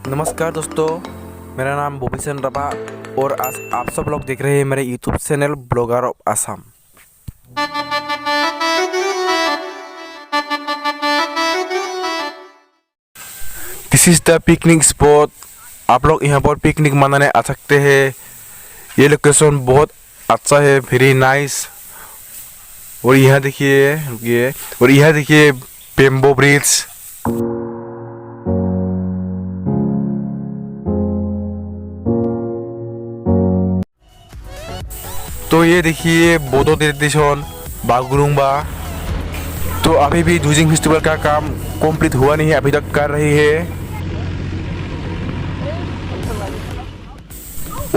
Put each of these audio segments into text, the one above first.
नमस्कार दोस्तों, मेरा नाम भूपेशन रबा और आज आप सब लोग देख रहे हैं मेरे YouTube channel blogger of Assam. This is the picnic spot. आप लोग यहाँ पर पिकनिक मनाने आ सकते हैं। ये लोकेशन बहुत अच्छा है, वेरी नाइस। और यहाँ देखिए, रुकिए, और यहाँ देखिए बेम्बो ब्रिज। तो ये देखिए बोडो ट्रेडिशन बागुरुम्बा। तो अभी भी ड्विजिंग फेस्टिवल का काम कंप्लीट हुआ नहीं है, अभी तक कर रही है।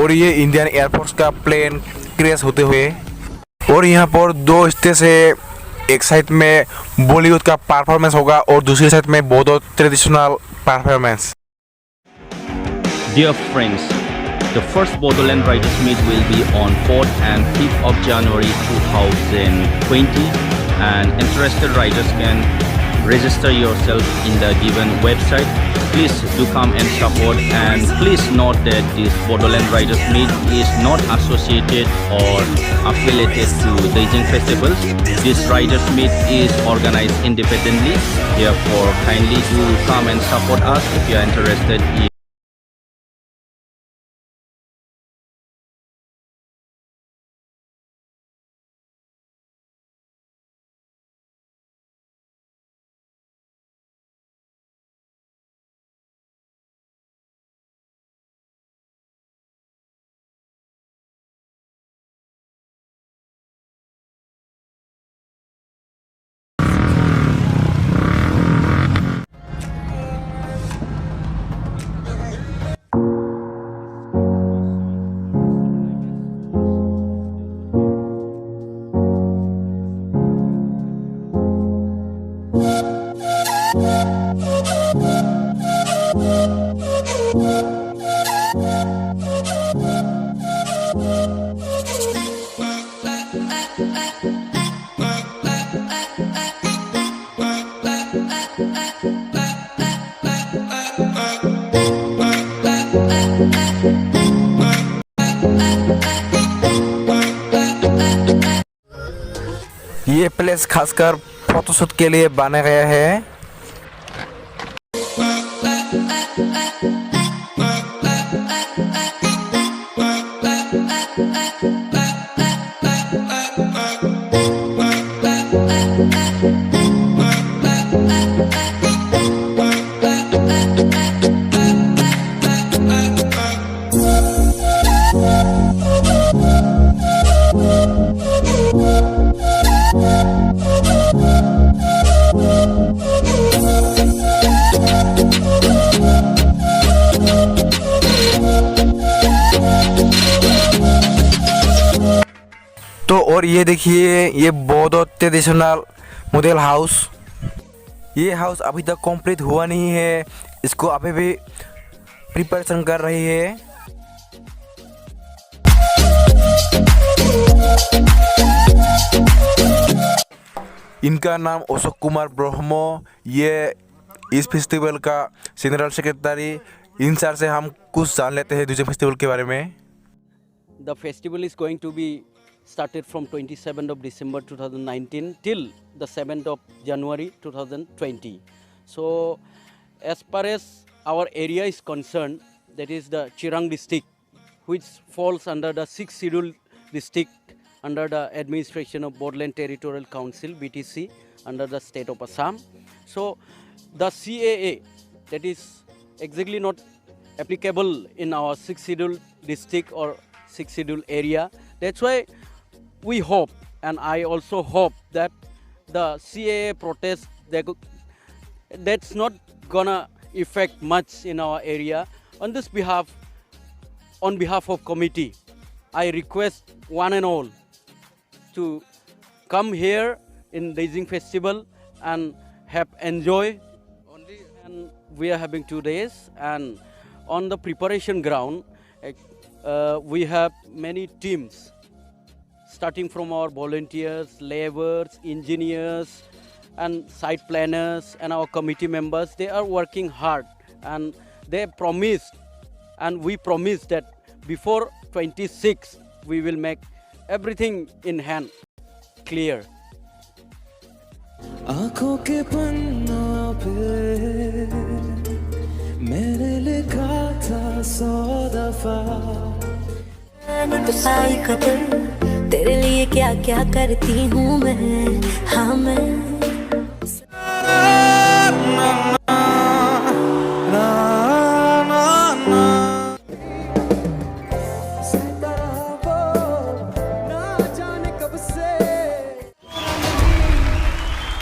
और ये इंडियन एयरफोर्स का प्लेन क्रैश होते हुए। और यहाँ पर दो स्टेज है, एक साइड में बॉलीवुड का परफॉर्मेंस होगा और दूसरी साइड में Bodo traditional performance. Dear friends, the first Bodoland Writers Meet will be on 4th and 5th of January 2020, and interested writers can register yourself in the given website. Please do come and support, and please note that this Bodoland Writers Meet is not associated or affiliated to Beijing festivals. This Writers Meet is organized independently. Therefore, kindly do come and support us if you are interested in ये place खासकर photoshoot के लिए बना गया है। तो और ये देखिए, ये बोडो ट्रेडिशनल मॉडल हाउस। ये हाउस अभी तक कंप्लीट हुआ नहीं है, इसको अभी भी प्रिपरेशन कर रही है। इनका नाम अशोक कुमार ब्रह्मो। ये इस फेस्टिवल का जनरल सेक्रेटरी। इनसे से हम कुछ जान लेते हैं दूसरे फेस्टिवल के बारे में। The festival is going to be started from 27th of December 2019 till the 7th of January 2020. So as far as our area is concerned, that is the Chirang district, which falls under the 6th scheduled district under the administration of Bodoland Territorial Council BTC under the state of Assam. So the CAA, that is exactly not applicable in our 6th scheduled district or 6th scheduled area. That's why we hope, and I also hope, that the CAA protest, that's not gonna affect much in our area. On this behalf, on behalf of committee, I request one and all to come here in Beijing Festival and have enjoy. And we are having 2 days, and on the preparation ground, we have many teams, starting from our volunteers, laborers, engineers, and site planners, and our committee members. They are working hard, and they promised, and we promised that before 26 we will make everything in hand clear. आँखों के पन्नों पे मैंने लिखा था 100 दफा आई कदर तेरे लिए क्या क्या करती हूँ मैं, हाँ मैं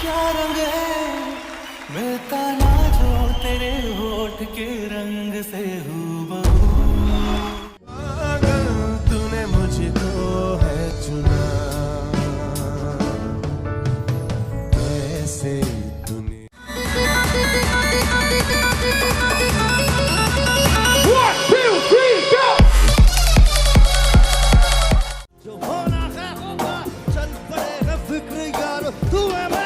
क्या रंग है मिलता ना जो तेरे होठ के रंग से हूबहू तूने मुझको है चुना ऐसे तूने जो होना है होगा चल पड़ेगा फिक्र यार तू है